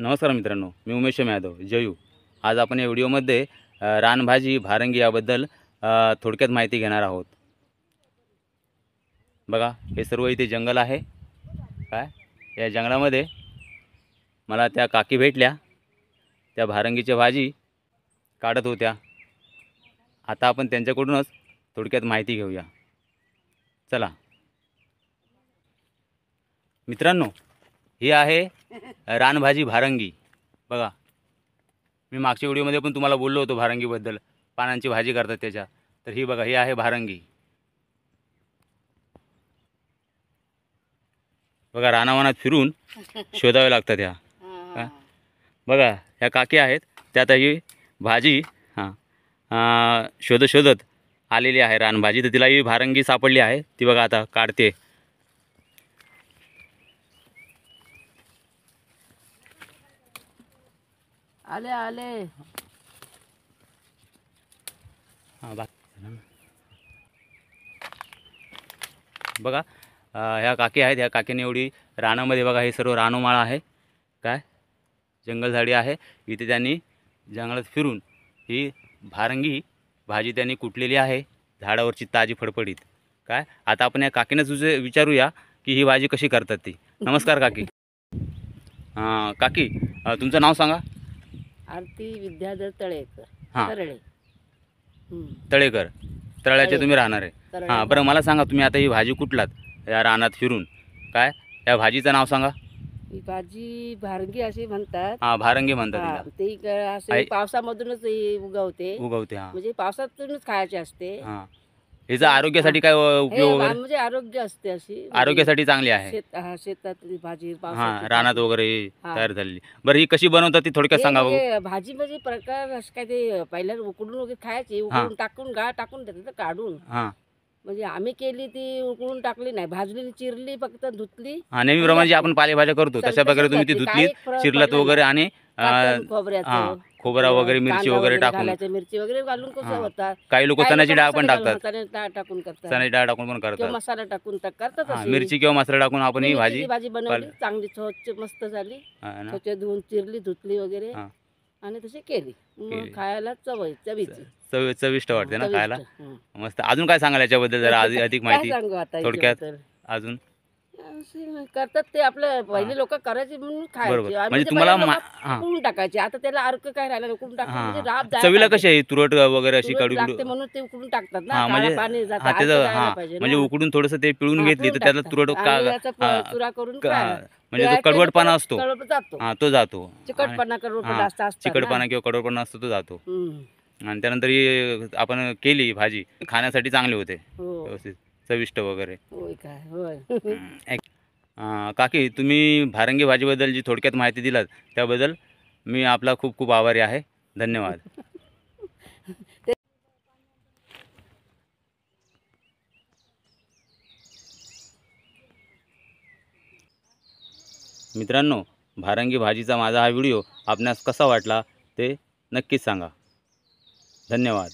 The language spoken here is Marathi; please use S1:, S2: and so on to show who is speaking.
S1: नमस्कार मित्रांनो, मी उमेश यादव जयू। आज आपण या व्हिडिओमध्ये रानभाजी भारंगी याबद्दल थोडक्यात माहिती घेणार आहोत। बघा, हे सर्व इथे जंगल आहे। काय या जंगलामध्ये मला त्या काकी भेटल्या, त्या भारंगीची भाजी काढत होत्या। आता आपण त्यांच्याकडूनच थोडक्यात माहिती घेऊया। चला मित्रांनो, ही आहे रानभाजी भारंगी। बघा, मी मागच्या व्हिडिओमध्ये पण तुम्हाला बोललो होतो भारंगीबद्दल, पानांची भाजी करतात त्याच्या। तर ही बघा, ही आहे भारंगी। बघा, रानावनात फिरून शोधावे लागतात ह्या। बघा, ह्या काकी आहेत, त्यात ही भाजी शोधत शोधत आलेली आहे रानभाजी। तर तिला ही भारंगी सापडली आहे, ती बघा आता काढते।
S2: आले आले
S1: बघा, ह्या काकी आहेत। ह्या काकीने एवढी रानामध्ये बघा, हे सर्व रानोमाळ आहे, काय जंगल झाडी आहे। इथे त्यांनी जंगलात फिरून ही भारंगी भाजी त्यांनी कुटलेली आहे, झाडावरची ताजी फडफडीत। काय आता आपण या काकीनेच विचारूया की ही भाजी कशी करतात ती। नमस्कार काकी। काकी, तुमचं नाव सांगा।
S2: आरती विद्याधर तळेकर।
S1: हां,
S2: तरळे
S1: तळेकर, तळ्याचे तुम्ही राहणार आहे। हां, बरं, मला सांगा, तुम्ही आता ही भाजी कुठलात या रानात फिरून, काय या भाजीचं नाव सांगा।
S2: ही भाजी भारंगी अशी म्हणतात।
S1: हां, भारंगी म्हणतात
S2: ती असे पावसामधूनच उगवते
S1: उगवते। हां,
S2: म्हणजे पावसातूनच खायची असते।
S1: हां, हिचा आरोग्यासाठी काय उपयोग वगैरे?
S2: म्हणजे आरोग्य असते अशी,
S1: आरोग्यासाठी चांगली आहे।
S2: शेतातली भाजी
S1: हां, रानात वगैरे तयार झालेली। बरं, ही कशी बनवतात ती थोडक्यात सांगा बघू।
S2: भाजी म्हणजे प्रकार असं काय, ते पहिल्यांदा उकडून वगैरे खायची, उकडून टाकून गाळ टाकून देतात काढून।
S1: हां,
S2: म्हणजे आम्ही केली ती उकळून टाकली नाही, भाजलेली, चिरली, फक्त धुतली।
S1: हां, नेहमीप्रमाणे जे आपण पालेभाज्या करतो तशा प्रकारे तुम्ही ती धुतली, चिरलात वगैरे आणि
S2: खोबऱ्याचं,
S1: खोबरा वगैरे, मिरची वगैरे टाकून,
S2: मिरची वगैरे घालून कसं होतात।
S1: काही लोक चण्याची डाळ पण टाकतात,
S2: डाळ टाकून करतात,
S1: चण्याची डाळ टाकून पण
S2: किंवा
S1: करतात।
S2: मसाला टाकून करतात
S1: हां,
S2: अशी।
S1: मिरची किंवा मसाला टाकून आपण ही भाजी
S2: बनवली, चांगली स्वच्छ मस्त झाली, स्वच्छ धुवून चिरली, धुतली वगैरे आणि तशी केली, मग खायला चवीची
S1: चविष्ट वाटते ना खायला, मस्त। अजून काय सांगाल याच्याबद्दल, जरा अधिक माहिती थोडक्यात अजून
S2: करतात ते आपलं पहिले लोक करायचे म्हणून खायचे,
S1: म्हणजे तुम्हाला
S2: उकळून टाकायचे। आता त्याला अर्क काय राहिला, उकळून टाकून म्हणजे राब जायला
S1: चवीला कशी आहे, तुरट वगैरे अशी कडू
S2: लागते म्हणून ते उकळून टाकतात ना,
S1: म्हणजे
S2: पाणी जातं,
S1: म्हणजे उकडून थोडंसं ते पिळून घेतली तर त्याला तुरट
S2: चुरा करून
S1: म्हणजे जो कडवटपणा असतो तो जातो,
S2: चिकटपणा
S1: चिकटपणा किंवा कडवटपणा असतो तो जातो। आणि त्यानंतर ही आपण केली भाजी, खाण्यासाठी चांगली होते, व्यवस्थित चविष्ट वगैरे। काकी, तुम्ही भारंगी भाजीबद्दल जी थोडक्यात माहिती दिलात त्याबद्दल मी आपला खूप खूप आभारी आहे। धन्यवाद। मित्रांनो, भारंगी भाजीचा माझा हा व्हिडिओ आपणास कसा वाटला ते नक्कीच सांगा। धन्यवाद।